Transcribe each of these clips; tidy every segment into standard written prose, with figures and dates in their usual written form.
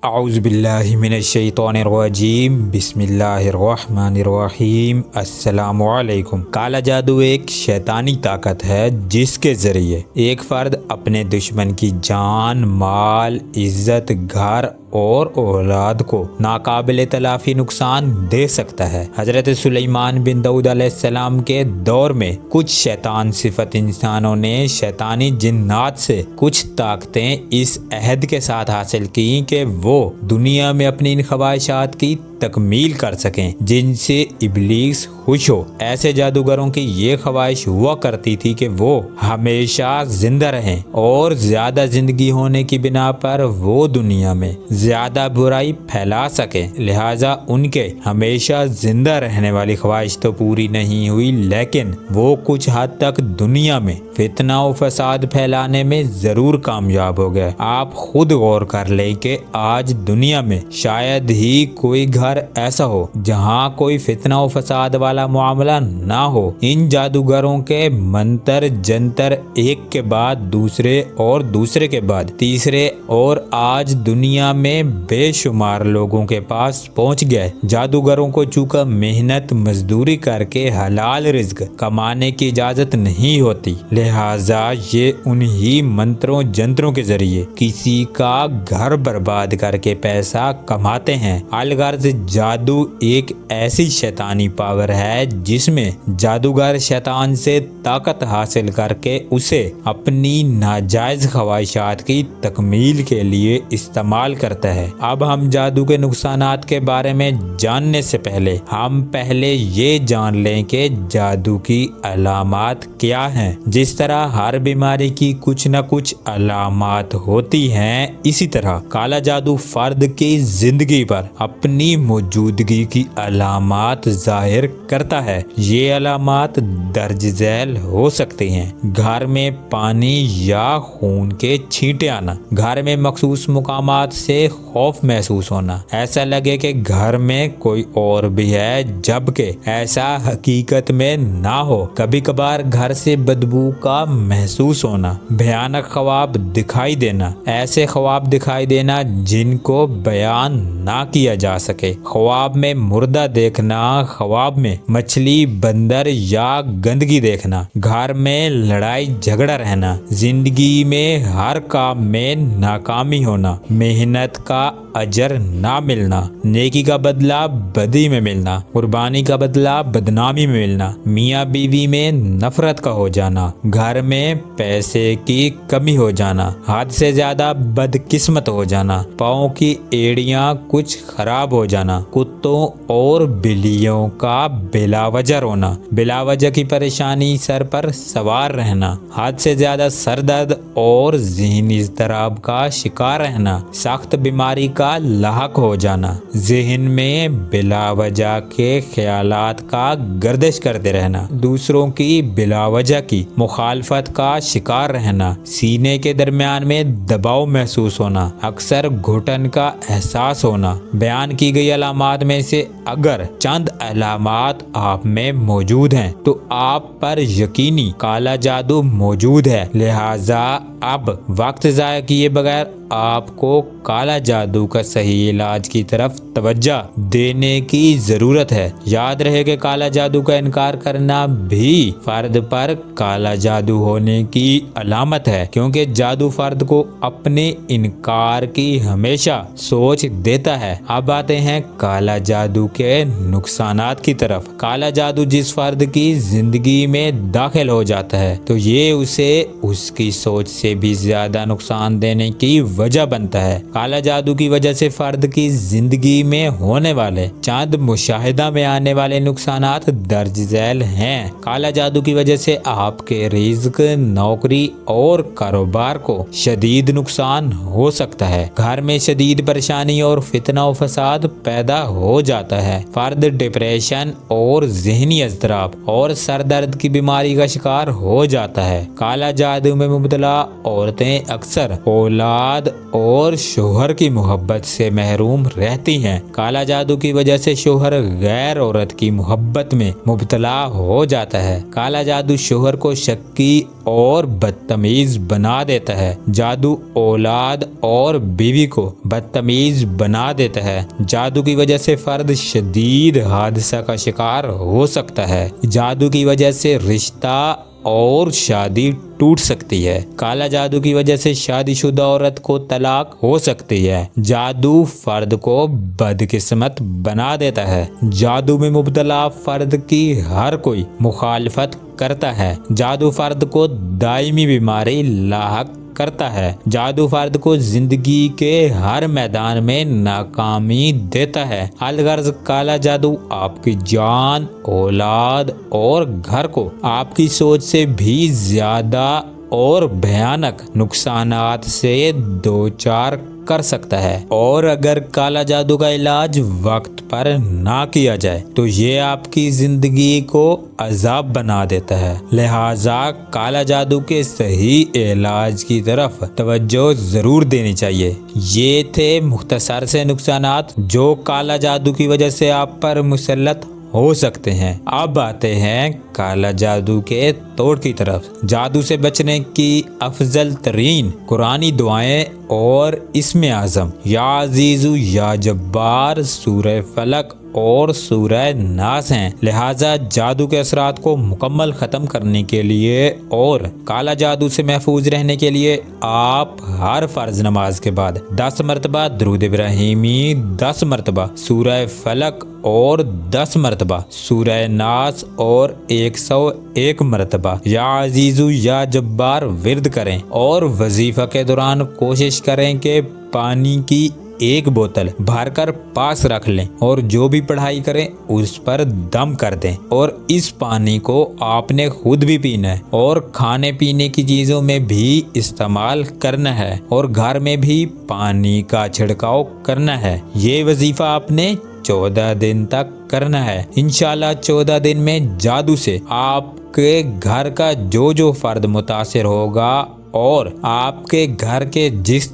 اعوذ باللہ من الشیطان الرجیم بسم اللہ الرحمن الرحیم۔ السلام علیکم۔ کالا جادو ایک شیطانی طاقت ہے جس کے ذریعے ایک فرد اپنے دشمن کی جان، مال، عزت، گھر اور اولاد کو ناقابل تلافی نقصان دے سکتا ہے۔ حضرت سلیمان بن داؤد علیہ السلام کے دور میں کچھ شیطان صفت انسانوں نے شیطانی جنات سے کچھ طاقتیں اس عہد کے ساتھ حاصل کی کہ وہ دنیا میں اپنی ان خواہشات کی تکمیل کر سکیں جن سے ابلیس خوش ہو۔ ایسے جادوگروں کی یہ خواہش ہوا کرتی تھی کہ وہ ہمیشہ زندہ رہیں اور زیادہ زندگی ہونے کی بنا پر وہ دنیا میں زیادہ برائی پھیلا سکیں، لہٰذا ان کے ہمیشہ زندہ رہنے والی خواہش تو پوری نہیں ہوئی، لیکن وہ کچھ حد تک دنیا میں فتنہ و فساد پھیلانے میں ضرور کامیاب ہو گئے۔ آپ خود غور کر لیں کہ آج دنیا میں شاید ہی کوئی گھر ایسا ہو جہاں کوئی فتنہ و فساد والا معاملہ نہ ہو۔ ان جادوگروں کے منتر جنتر ایک کے بعد دوسرے اور دوسرے کے بعد تیسرے اور آج دنیا میں بے شمار لوگوں کے پاس پہنچ گئے۔ جادوگروں کو چونکہ محنت مزدوری کر کے حلال رزق کمانے کی اجازت نہیں ہوتی، لہٰذا یہ انہی منتروں جنتروں کے ذریعے کسی کا گھر برباد کر کے پیسہ کماتے ہیں۔ الغرض جادو ایک ایسی شیطانی پاور ہے جس میں جادوگر شیطان سے طاقت حاصل کر کے اسے اپنی ناجائز خواہشات کی تکمیل کے لیے استعمال کرتا ہے۔ اب ہم جادو کے نقصانات کے بارے میں جاننے سے پہلے ہم یہ جان لیں کہ جادو کی علامات کیا ہیں۔ جس طرح ہر بیماری کی کچھ نہ کچھ علامات ہوتی ہیں، اسی طرح کالا جادو فرد کی زندگی پر اپنی موجودگی کی علامات ظاہر کرتا ہے۔ یہ علامات درج ذیل ہو سکتی ہیں: گھر میں پانی یا خون کے چھینٹے آنا، گھر میں مخصوص مقامات سے خوف محسوس ہونا، ایسا لگے کہ گھر میں کوئی اور بھی ہے جبکہ ایسا حقیقت میں نہ ہو، کبھی کبھار گھر سے بدبو کا محسوس ہونا، بھیانک خواب دکھائی دینا، ایسے خواب دکھائی دینا جن کو بیان نہ کیا جا سکے، خواب میں مردہ دیکھنا، خواب میں مچھلی، بندر یا گندگی دیکھنا، گھر میں لڑائی جھگڑا رہنا، زندگی میں ہر کام میں ناکامی ہونا، محنت کا اجر نہ ملنا، نیکی کا بدلہ بدی میں ملنا، قربانی کا بدلہ بدنامی میں ملنا، میاں بیوی میں نفرت کا ہو جانا، گھر میں پیسے کی کمی ہو جانا، حد سے زیادہ بدقسمت ہو جانا، پاؤں کی ایڑیاں کچھ خراب ہو جانا، کتوں اور بلیوں کا بلا وجہ رونا، بلا وجہ کی پریشانی سر پر سوار رہنا، حد سے زیادہ سر درد اور ذہنی اضطراب کا شکار رہنا، سخت بیماری کا لاحق ہو جانا، ذہن میں بلا وجہ کے خیالات کا گردش کرتے رہنا، دوسروں کی بلا وجہ کی مخالفت کا شکار رہنا، سینے کے درمیان میں دباؤ محسوس ہونا، اکثر گھٹن کا احساس ہونا۔ بیان کی گئی علامات میں سے اگر چند علامات آپ میں موجود ہیں تو آپ پر یقینی کالا جادو موجود ہے، لہٰذا اب وقت ضائع کیے بغیر آپ کو کالا جادو کا صحیح علاج کی طرف توجہ دینے کی ضرورت ہے۔ یاد رہے کہ کالا جادو کا انکار کرنا بھی فرد پر کالا جادو ہونے کی علامت ہے، کیونکہ جادو فرد کو اپنے انکار کی ہمیشہ سوچ دیتا ہے۔ اب آتے ہیں کالا جادو کے نقصانات کی طرف۔ کالا جادو جس فرد کی زندگی میں داخل ہو جاتا ہے تو یہ اسے اس کی سوچ سے بھی زیادہ نقصان دینے کی وجہ بنتا ہے۔ کالا جادو کی وجہ سے فرد کی زندگی میں ہونے والے چند مشاہدہ میں آنے والے نقصانات درج ذیل ہیں۔ کالا جادو کی وجہ سے آپ کے رزق، نوکری اور کاروبار کو شدید نقصان ہو سکتا ہے، گھر میں شدید پریشانی اور فتنہ و فساد پیدا ہو جاتا ہے، فرد ڈپریشن اور ذہنی اضطراب اور سر درد کی بیماری کا شکار ہو جاتا ہے۔ کالا جادو میں مبتلا عورتیں اکثر اولاد اور شوہر کی محبت سے محروم رہتی ہیں۔ کالا جادو کی وجہ سے شوہر غیر عورت کی محبت میں مبتلا ہو جاتا ہے۔ کالا جادو شوہر کو شکی اور بدتمیز بنا دیتا ہے۔ جادو اولاد اور بیوی کو بدتمیز بنا دیتا ہے۔ جادو کی وجہ سے فرد شدید حادثہ کا شکار ہو سکتا ہے۔ جادو کی وجہ سے رشتہ اور شادی ٹوٹ سکتی ہے۔ کالا جادو کی وجہ سے شادی شدہ عورت کو طلاق ہو سکتی ہے۔ جادو فرد کو بدقسمت بنا دیتا ہے۔ جادو میں مبتلا فرد کی ہر کوئی مخالفت کرتا ہے۔ جادو فرد کو دائمی بیماری لاحق کرتا ہے۔ جادو فرد کو زندگی کے ہر میدان میں ناکامی دیتا ہے۔ الغرض کالا جادو آپ کی جان، اولاد اور گھر کو آپ کی سوچ سے بھی زیادہ اور بھیانک نقصانات سے دوچار کر سکتا ہے، اور اگر کالا جادو کا علاج وقت پر نہ کیا جائے تو یہ آپ کی زندگی کو عذاب بنا دیتا ہے۔ لہٰذا کالا جادو کے صحیح علاج کی طرف توجہ ضرور دینی چاہیے۔ یہ تھے مختصر سے نقصانات جو کالا جادو کی وجہ سے آپ پر مسلط ہو سکتے ہیں۔ اب آتے ہیں کالا جادو کے توڑ کی طرف۔ جادو سے بچنے کی افضل ترین قرآنی دعائیں اور اسم اعظم یا عزیزو یا جبار، سورہ فلق اور سورہ ناس ہیں۔ لہٰذا جادو کے اثرات کو مکمل ختم کرنے کے لیے اور کالا جادو سے محفوظ رہنے کے لیے آپ ہر فرض نماز کے بعد 10 مرتبہ درود ابراہیمی، 10 مرتبہ سورہ فلق اور 10 مرتبہ سورہ ناس اور 101 مرتبہ یا عزیزو یا جبار ورد کریں، اور وظیفہ کے دوران کوشش کریں کہ پانی کی ایک بوتل بھر کر پاس رکھ لیں اور جو بھی پڑھائی کریں اس پر دم کر دیں، اور اس پانی کو آپ نے خود بھی پینا ہے اور کھانے پینے کی چیزوں میں بھی استعمال کرنا ہے، اور گھر میں بھی پانی کا چھڑکاؤ کرنا ہے۔ یہ وظیفہ آپ نے 14 دن تک کرنا ہے۔ انشاءاللہ 14 دن میں جادو سے آپ کے گھر کا جو فرد متاثر ہوگا اور آپ کے گھر کے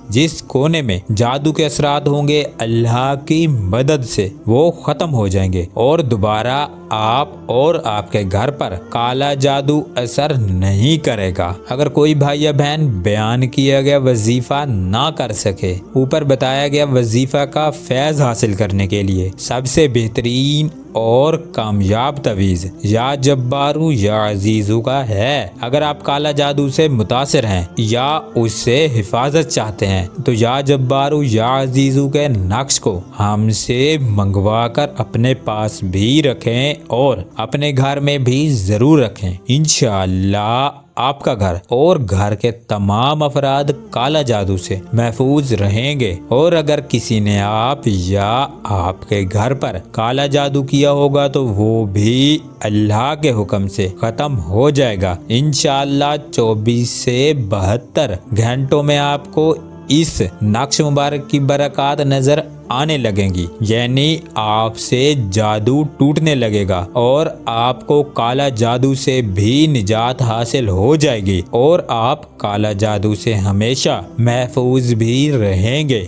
جس کونے میں جادو کے اثرات ہوں گے، اللہ کی مدد سے وہ ختم ہو جائیں گے، اور دوبارہ آپ اور آپ کے گھر پر کالا جادو اثر نہیں کرے گا۔ اگر کوئی بھائی یا بہن بیان کیا گیا وظیفہ نہ کر سکے، اوپر بتایا گیا وظیفہ کا فیض حاصل کرنے کے لیے سب سے بہترین اور کامیاب تعویذ یا جبارو یا عزیزو کا ہے۔ اگر آپ کالا جادو سے متاثر ہیں یا اس سے حفاظت چاہتے ہیں تو یا جبارو یا عزیزو کے نقش کو ہم سے منگوا کر اپنے پاس بھی رکھیں اور اپنے گھر میں بھی ضرور رکھیں۔ انشاءاللہ آپ کا گھر اور گھر کے تمام افراد کالا جادو سے محفوظ رہیں گے، اور اگر کسی نے آپ یا آپ کے گھر پر کالا جادو کیا ہوگا تو وہ بھی اللہ کے حکم سے ختم ہو جائے گا۔ انشاءاللہ 24 سے 72 گھنٹوں میں آپ کو اس نقش مبارک کی برکات نظر آنے لگیں گی، یعنی آپ سے جادو ٹوٹنے لگے گا اور آپ کو کالا جادو سے بھی نجات حاصل ہو جائے گی، اور آپ کالا جادو سے ہمیشہ محفوظ بھی رہیں گے۔